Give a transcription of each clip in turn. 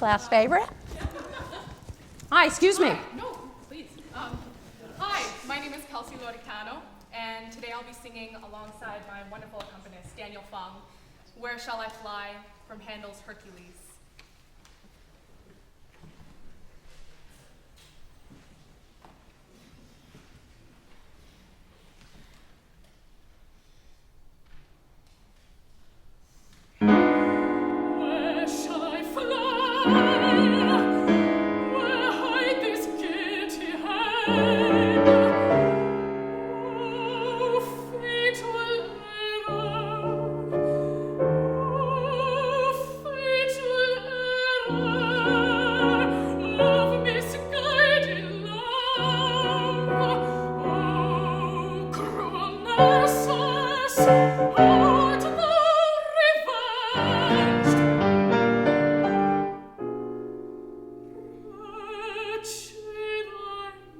class favorite. Hi, excuse me. Hi. No, please. Hi, my name is Kelsey Lauritano, and today I'll be singing alongside my wonderful accompanist, Daniel Fung, Where Shall I Fly from Handel's Hercules. Where shall I fly? Where hide this guilty hand? Oh, fatal error! Oh, fatal error! Of misguided love! Oh, cruel Narcissus! Art thou revenged? Wretched I am.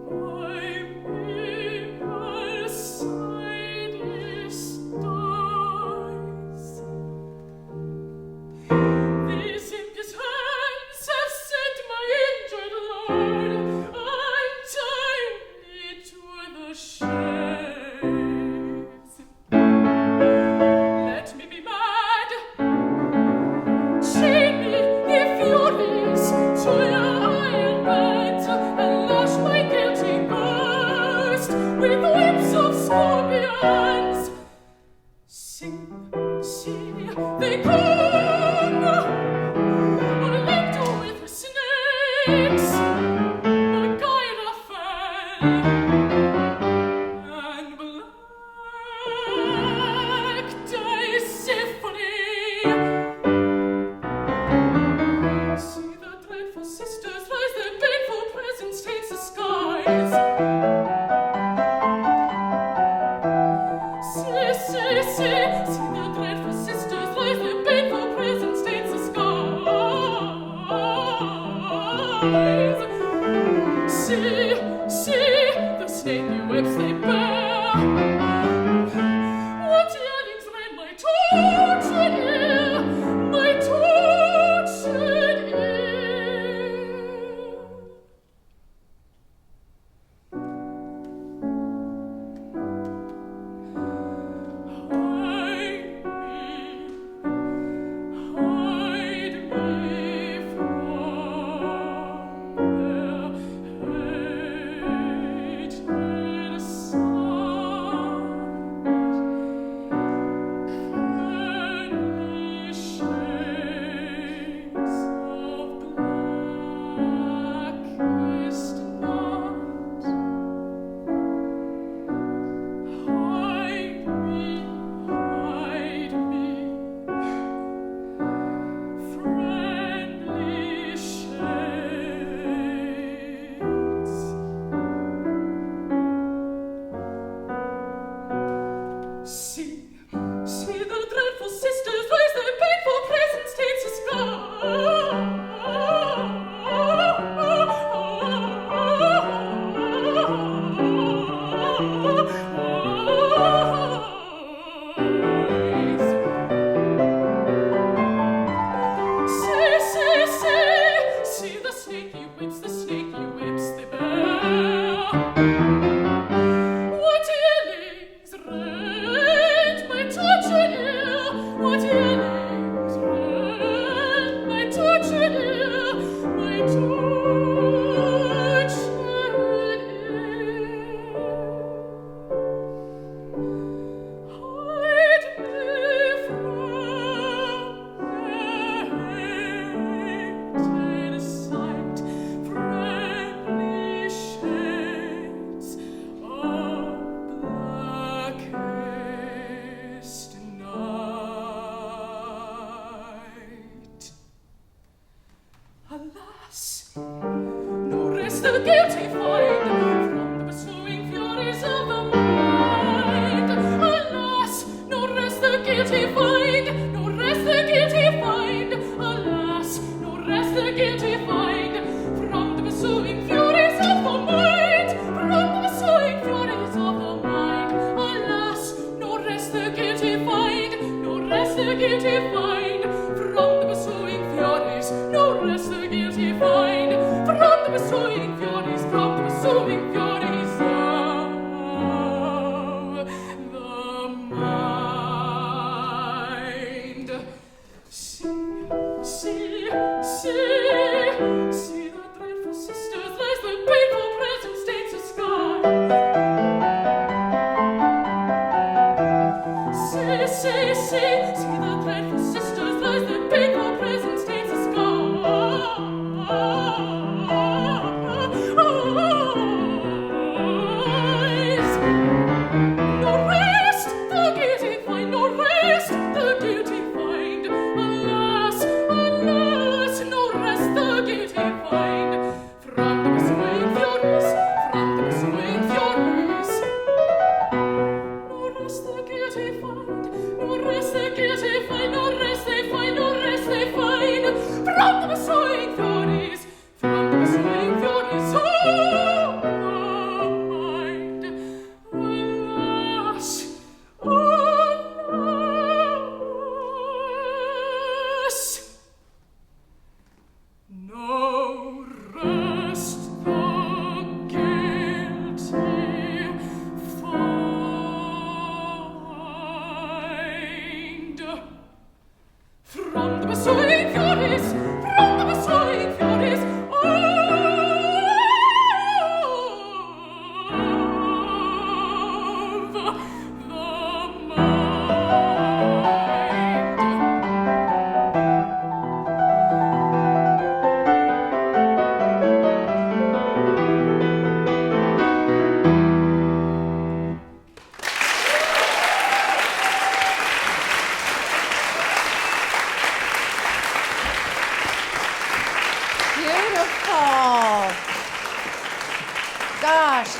My middle side is dies. These impious hands have sent my injured lord untimely to the shades. Let me be mad, chain me, ye furies, to your iron bed, and lash my guilty ghost with whips of scorpions. See, they come, linked with snakes, my guide fell, and black dice symphony. See the dreadful sisters rise, their baneful presence taints the skies. See the dreadful sisters rise, their baneful presence taints the skies. See, the snaky whips they bear. What yearnings rend my tortured ear, my tortured ear. Hide me from their hated sight. Friendly shades of blackest night. Hide me, friendly shades. See the dreadful sisters raise their painful presence taints the skies. See the snaky whips they bear. What yearnings rend my tortured ear? What yearnings rend my tortured ear? My tortured ear. Hide me from their hated sight, friendly shades of blackest night. Alas, no rest the guilty find from the pursuing furies of the mind. Alas, no rest the guilty find, no rest the guilty find. Alas, no rest the guilty find from the pursuing furies of the mind. From the pursuing furies of the mind. Alas, no pursuing furies, from the pursuing furies of the mind. See, see, see, see the dreadful sisters, lays the painful present states of sky. See, see, see, see the dreadful sisters, lays the painful present states of sky. No rest the guilty find, no rest the guilty find. Alas, alas, no rest the guilty find. From the pursuing furies, from the pursuing furies. No rest the guilty find, no rest the guilty find, no rest they find, no rest they find. From the pursuing furies, from the pursuing furies. Oh, the mind. Alas, alas. No rest the guilty find. From the pursuing furies, from the pursuing furies, of the Beautiful. Gosh,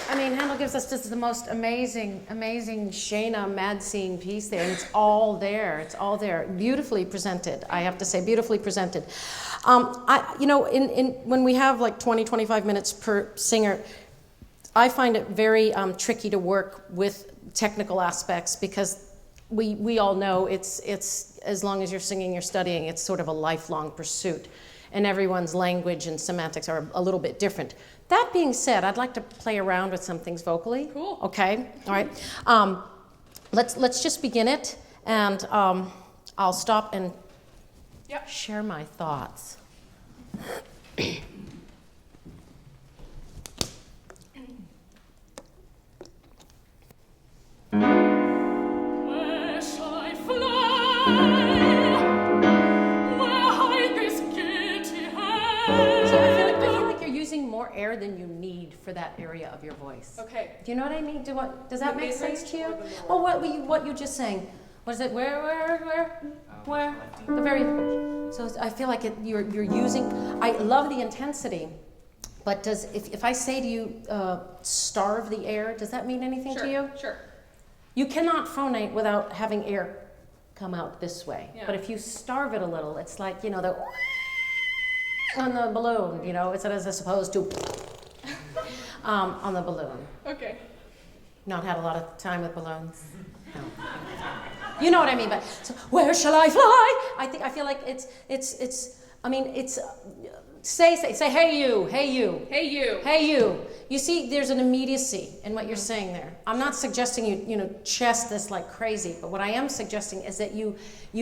Handel gives us just the most amazing Shana mad scene piece there, and it's all there. It's all there, beautifully presented. I have to say, beautifully presented. When we have like 20, 25 minutes per singer, I find it very tricky to work with technical aspects because we all know it's as long as you're singing, you're studying. It's sort of a lifelong pursuit. And everyone's language and semantics are a little bit different. That being said, I'd like to play around with some things vocally. Cool. Okay, all right. Let's just begin it, and I'll stop and share my thoughts. Where shall I fly? Where hide this guilty hand? So I feel like you're using more air than you need for that area of your voice. Okay. Do you know what I mean? Does that make sense to you? or the Well, what you just sang? What is it? Where? The very. So I feel like you're using. I love the intensity, but if I say to you, starve the air, does that mean anything to you? Sure. You cannot phonate without having air come out this way. Yeah. But if you starve it a little, it's like, the on the balloon, it's as opposed to on the balloon. Okay. Not had a lot of time with balloons. No. You know what I mean, but so where shall I fly? I feel like it's say hey you. Hey you. Hey you. You see, there's an immediacy in what you're saying there. I'm not suggesting you chest this like crazy, but what I am suggesting is that you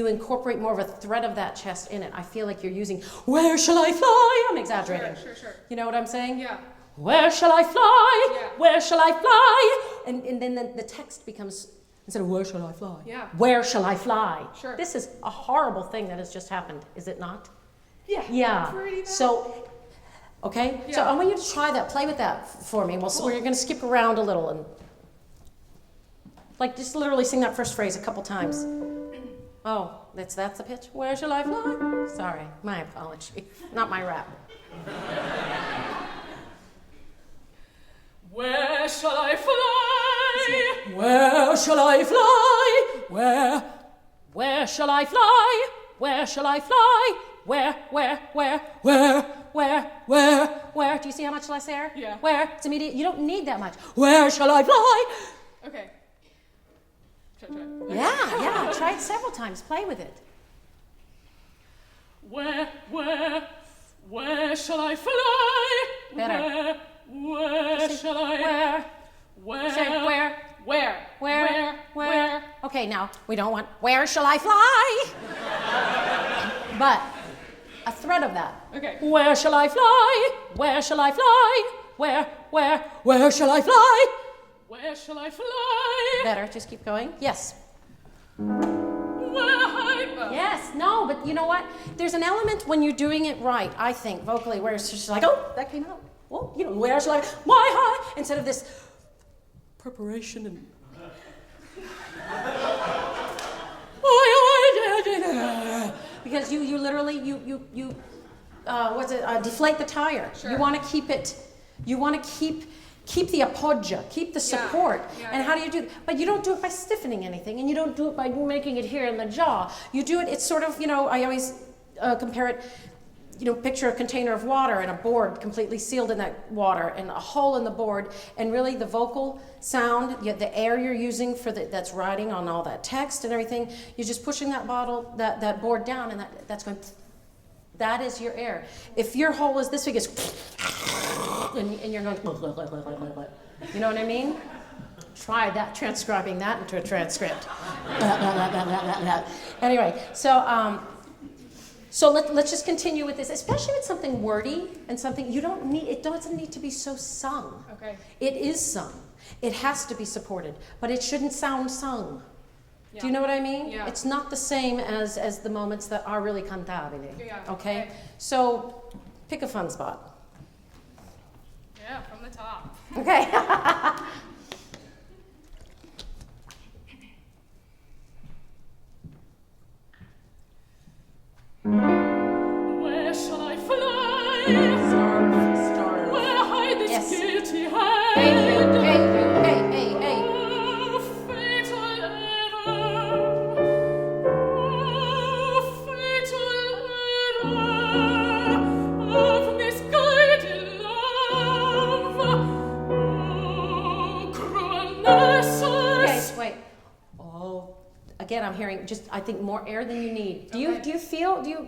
incorporate more of a thread of that chest in it. I feel like you're using where shall I fly? I'm exaggerating. Sure. You know what I'm saying? Yeah. Where shall I fly? Yeah. Where shall I fly? And then the text becomes, instead of where shall I fly? Yeah. Where shall I fly? Sure. This is a horrible thing that has just happened, is it not? Yeah. Yeah. Pretty bad. So, okay? Yeah. So I want you to try that. Play with that for me. We're going to skip around a little and just literally sing that first phrase a couple times. Oh, that's the pitch. Where shall I fly? Sorry, my apology. Not my rap. Where shall I fly? Where shall I fly? Where shall I fly? Where shall I fly? Where? Do you see how much less air? Yeah. Where? It's immediate. You don't need that much. Where shall I fly? Okay. Try. Yeah. Try it several times. Play with it. Where shall I fly? Better. Where shall I? Say where. Where? Okay, now, we don't want, where shall I fly? But a thread of that. Okay. Where shall I fly? Where shall I fly? Where shall I fly? Where shall I fly? Better, just keep going. Yes. Yes, no, but you know what? There's an element when you're doing it right, I think, vocally, where it's just like, oh, that came out. Well, where shall I, why high? Instead of this preparation and... Because you literally, deflate the tire. Sure. You want to keep it, you want to keep the appoggia, keep the support. Yeah, and how do you do it? But you don't do it by stiffening anything, and you don't do it by making it here in the jaw. You do it, it's sort of, I always compare it, picture a container of water and a board completely sealed in that water and a hole in the board, and really the vocal sound, the air you're using that's riding on all that text and everything, you're just pushing that board down, and that's going, that is your air. If your hole is this big, it's, and you're going, you know what I mean? Try that, transcribing that into a transcript. Anyway, so let's just continue with this, especially with something wordy and something it doesn't need to be so sung. Okay. It is sung. It has to be supported, but it shouldn't sound sung. Yeah. Do you know what I mean? Yeah. It's not the same as the moments that are really cantabili. Yeah. Okay? So pick a fun spot. Yeah, from the top. Okay. Where shall I fly? Starve. Where hide this Yes. guilty Hey. hand? Oh, fatal error. Oh, fatal error of misguided love. Oh, cruel Nessus. Okay, wait. Oh, again, I'm hearing I think more air than you need. Do Okay.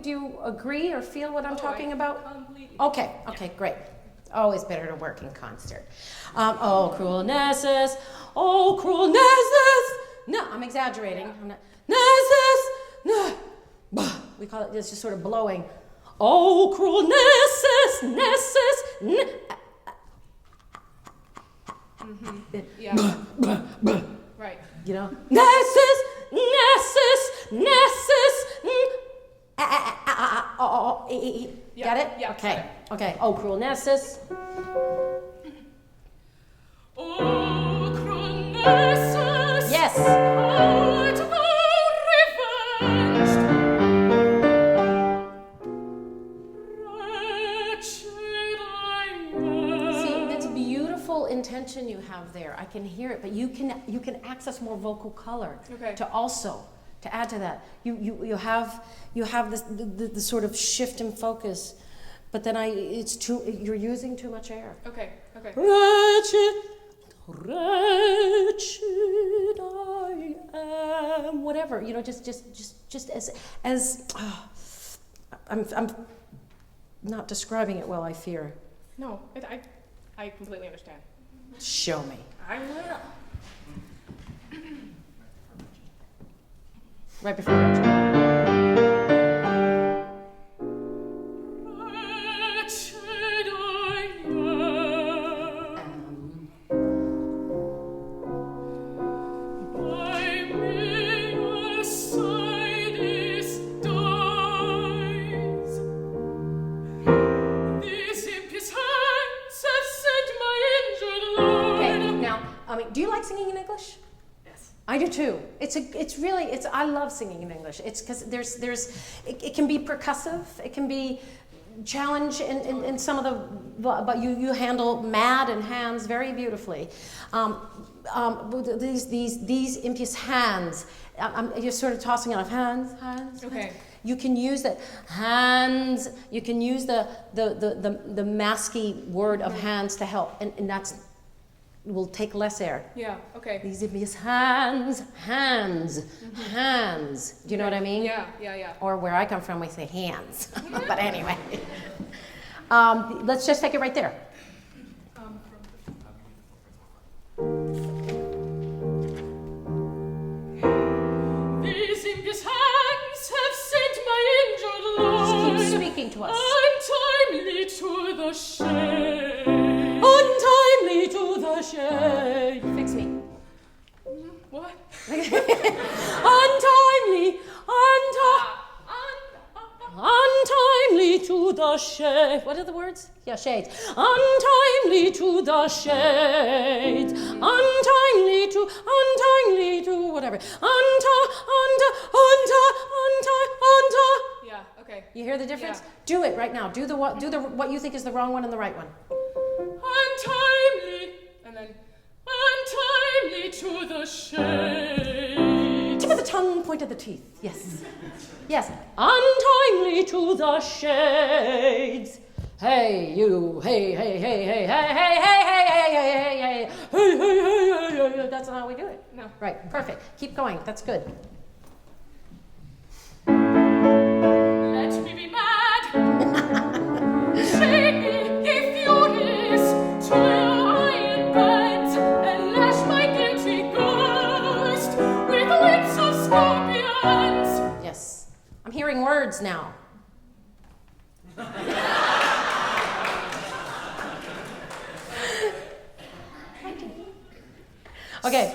you agree or feel what I'm talking about? Completely. Okay, great. Always better to work in concert. Oh, cruel Nessus. Oh, cruel Nessus. No, I'm exaggerating. I'm not. Nessus. No. We call it, it's just sort of blowing. Oh, cruel Nessus. Yeah. Right. You know? Nessus. Got it? Yeah. Okay. Oh, cruel Nessus. Oh, cruel Nessus. Yes. Art thou revenged? Wretched I am. See, that's beautiful intention you have there. I can hear it, but you can access more vocal color Okay. to add to that. You have this the sort of shift in focus, but then you're using too much air. Okay. Wretched I am. Whatever, just as I'm not describing it well, I fear. No, I completely understand. Show me. I will. Right before Rachel. Wretched I am. By me Alcides dies. These impious hands have sent my injured lord. Okay, now, do you like singing in English? Yes. I do too. I love singing in English. It's because it can be percussive, it can be challenge in some of but you handle mad and hands very beautifully. These impious hands, you're sort of tossing off hands. Okay. You can use the hands. You can use the masky word of hands to help, and that's will take less air. Yeah. Okay. These impious hands. Do you know what I mean? Yeah. Or where I come from, we say hands. But anyway. Let's just take it right there. These impious hands have sent my injured Just Lord keep speaking to us. untimely to the shade. Untimely to the shade. Fix me. What? Untimely, untimely to the shade. What are the words? Yeah, shades. Untimely to the shades. Untimely to whatever. Yeah, okay. You hear the difference? Yeah. Do it right now. Do the what you think is the wrong one and the right one. Untimely, And then, untimely to the shade. Tip of the tongue, point of the teeth. Yes. Yes. Untimely to the shades. Hey, you. Hey, hey, hey, hey, hey, hey, hey, hey, hey, hey, hey, hey, hey, hey, hey. That's not how we do it. no. Right. Perfect. Keep going. That's good. Let me be mad. Shake me, ye furies, to your iron bands, and lash my guilty ghost with whips of scorpions. Yes. I'm hearing words now. Okay.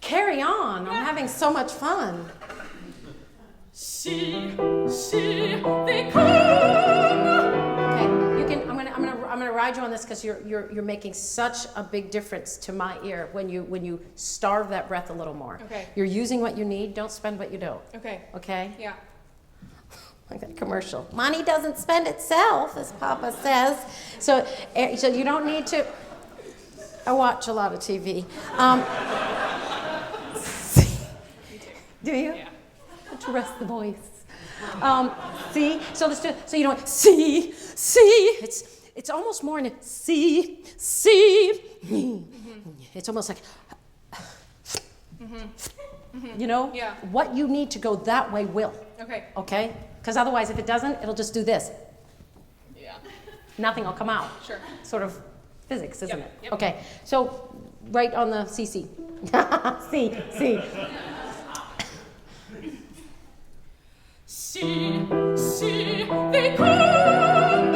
Carry on. I'm having so much fun. See, they come. Okay, you can. I'm gonna ride you on this because you're making such a big difference to my ear when you starve that breath a little more. Okay. You're using what you need. Don't spend what you don't. Okay. Okay. Yeah. Like that commercial. Money doesn't spend itself, as Papa says. So you don't need to. I watch a lot of TV. Do you? Yeah. To rest the voice. See? So let's do. So you know, see. It's almost more in a see. Mm-hmm. It's almost like. You know? Yeah. What you need to go that way will. Okay. Okay? Because otherwise, if it doesn't, it'll just do this. Yeah. Nothing will come out. Sure. Sort of physics, isn't Yep, it? yep. Okay. So right on the CC. C. See, they come.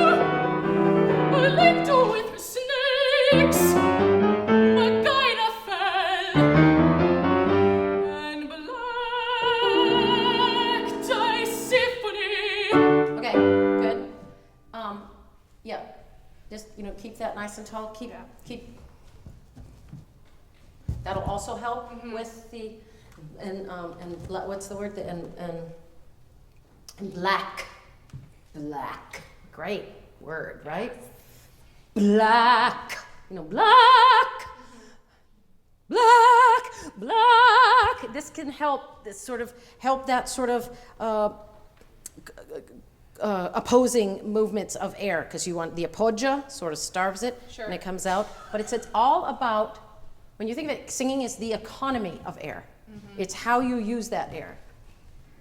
A lector with her snakes. Magina fell. And black tie symphony. Okay, good. Yeah. Just, keep that nice and tall. Keep. That'll also help with the, and what's the word? And black. Great word, right? Black. Black. This can help. Help that sort of opposing movements of air, because you want the appoggia sort of starves it Sure. and it comes out. But it's all about, when you think of it, singing is the economy of air. Mm-hmm. It's how you use that air.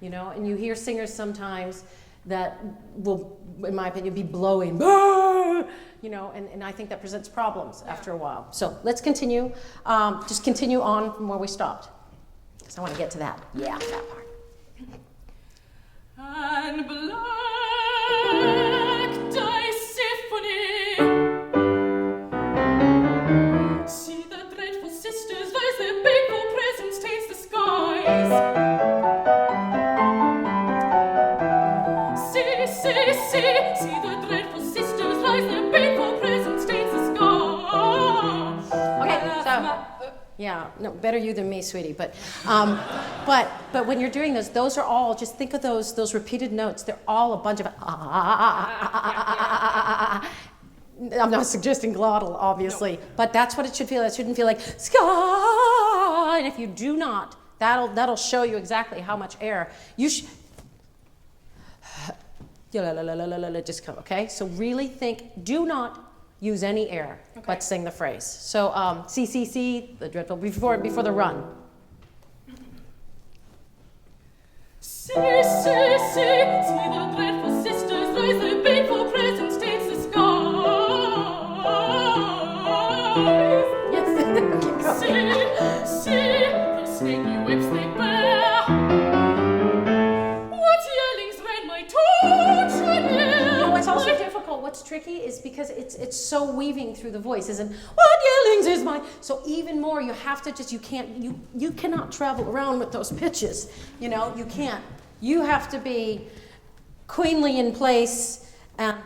And you hear singers sometimes that will, in my opinion, be blowing, and I think that presents problems after a while. So let's continue. Just continue on from where we stopped, because I want to get to that. Yeah, that part. And black tie symphony. See the dreadful sisters rise, their painful presence taints the skies. See the dreadful sisters rise, their painful presence taints the skies. Okay, so yeah, no, better you than me, sweetie. But when you're doing those are all, just think of those repeated notes. They're all a bunch of I'm not suggesting glottal, obviously, but that's what it should feel. It shouldn't feel like sky. And if you do not, that'll show you exactly how much air you should. Just come, okay? So really think, do not use any air, but sing the phrase. So C, the dreadful, before the run. See the dreadful sisters rise, their tricky is because it's so weaving through the voice, isn't what yellings is my, so even more you have to just, you cannot travel around with those pitches, you know, you can't. You have to be queenly in place and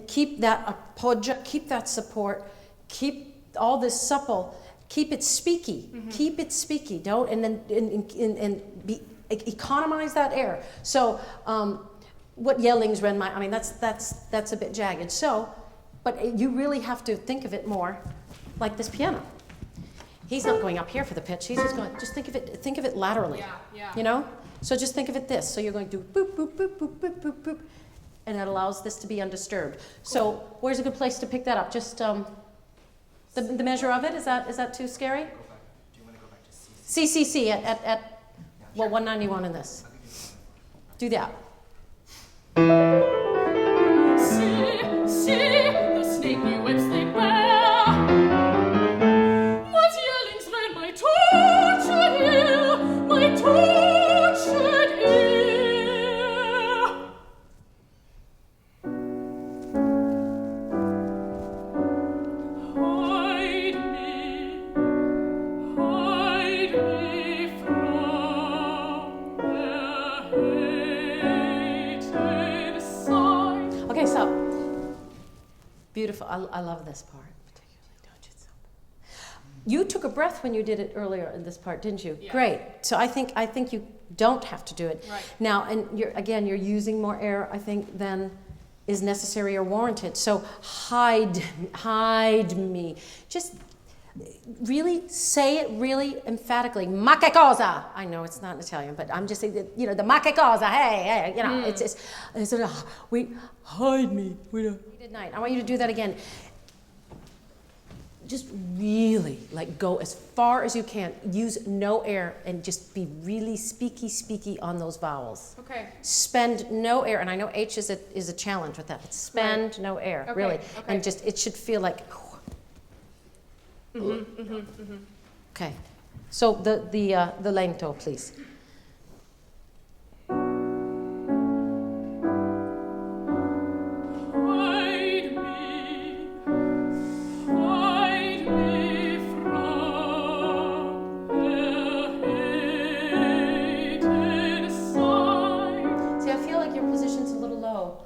keep that appoggia, keep that support, keep all this supple, keep it speaky, keep it speaky, don't, and then economize that air. So what yellings rend my, I mean, that's a bit jagged. So, but you really have to think of it more like this piano. He's not going up here for the pitch. He's just going, just think of it laterally. Yeah. You know? So just think of it this. So you're going to boop, boop, boop, boop, boop, boop, boop. And that allows this to be undisturbed. Cool. So where's a good place to pick that up? Just the measure of it, is that too scary? Do you want to go back to CC? CCC at well, 191 in this. Do that. See, the snaky whips they bear. What yellings rend my tortured ear, my tortured ear. Hide me from the hated sight. Okay, so beautiful. I love this part particularly, don't you? So you took a breath when you did it earlier in this part, didn't you? Yeah. Great. So I think you don't have to do it Right. now. And you're using more air, I think, than is necessary or warranted. So hide me. Just really say it really emphatically. Ma che cosa? I know it's not Italian, but I'm just saying that, you know, the ma che cosa. Hey, you know, it's we hide me. We don't. At night. I want you to do that again. Just really go as far as you can. Use no air and just be really speaky on those vowels. Okay. Spend no air, and I know H is a challenge with that, but spend no air, Okay, really. okay. And just, it should feel like, okay. So the lento, please. Hide me from the hated sight. See, I feel like your position's a little low.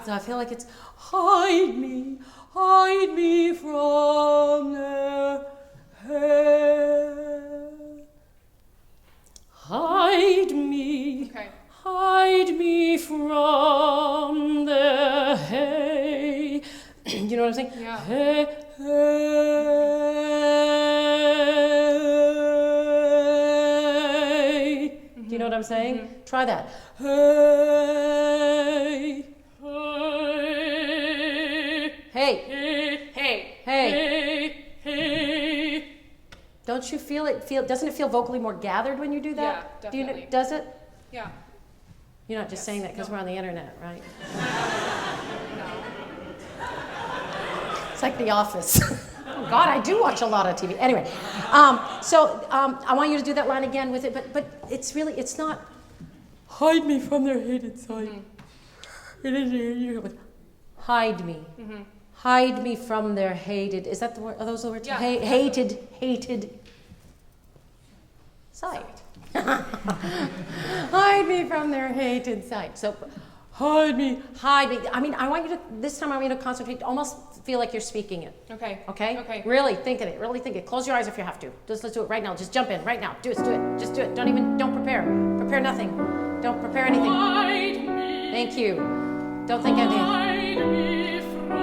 So I feel like it's hide me from their hair. Hide me. Okay. Hide me from the hay. You know what I'm saying? Yeah. Hey, hey. Do you know what I'm saying? Try that. Hey. Hey. Hey. Don't you feel it? Doesn't it feel vocally more gathered when you do that? Yeah, Do you definitely. does it? Yeah. You're not just saying that because we're on the internet, right? It's like The Office. Oh God, I do watch a lot of TV. Anyway, I want you to do that line again with it, but it's not hide me from their hated sight. It is hide me. Hide me from their hated. Is that the word? Are those the words? Yeah. Hated sight. Hide me from their hated sight. So, hide me. I mean, this time I want you to concentrate, almost feel like you're speaking it. Okay. Okay? Okay. Really think of it. Really think it. Close your eyes if you have to. Let's do it right now. Just jump in right now. Do it. Just do it. Don't prepare. Prepare nothing. Don't prepare anything. Hide me. Thank you. Don't think anything. Hide me from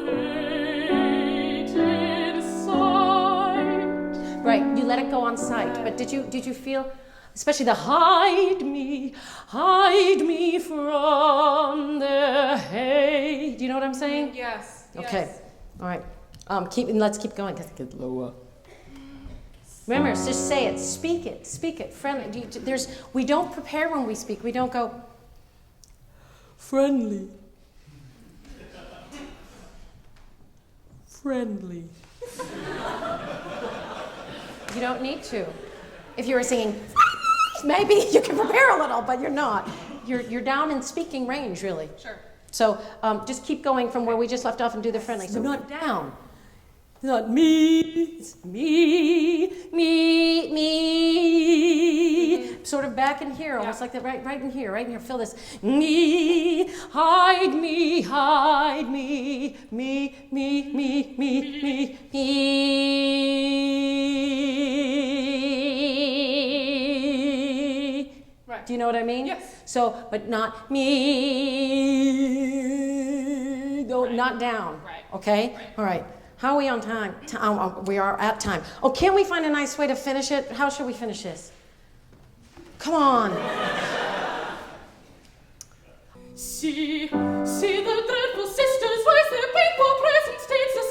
their hated sight. Right. You let it go on sight. But did you feel, especially the hide me from the hate. Do you know what I'm saying? Yes. Okay. Yes. All right. Let's keep going because it gets lower. Remember, just say it, speak it, friendly. We don't prepare when we speak. We don't go friendly. Friendly. You don't need to. If you were singing, maybe you can prepare a little, but you're not. you're down in speaking range, really. Sure. So just keep going from where we just left off and do the friendly. So not down. Not me, it's me. Sort of back in here, almost like that, right in here. Feel this. Me, hide me, me. Right. Do you know what I mean? Yes. So, but not me. Go, not down. Right. Okay? Right. All right. How are we on time? We are at time. Oh, can't we find a nice way to finish it? How should we finish this? Come on. See the dreadful sisters raise their painful presence stains the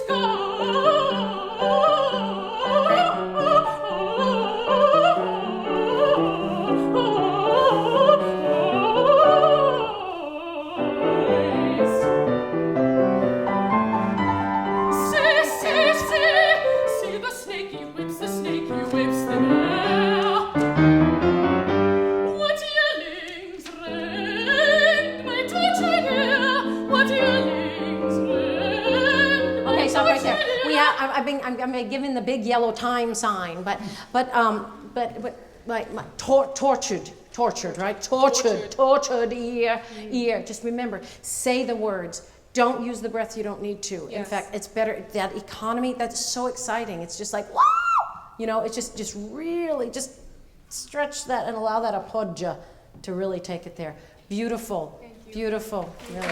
See the snake he whips the air. What yellings rend my tortured ear? What yellings rend my Okay, stop right there. tortured We ear? have, I'm giving the big yellow time sign, but tortured, right? Tortured ear. Just remember, say the words. Don't use the breath you don't need to. In Yes. fact, it's better, that economy, that's so exciting. It's just like, wow! You know, it's just really, just stretch that and allow that appoggia to really take it there. Beautiful. Thank you. Beautiful. Really.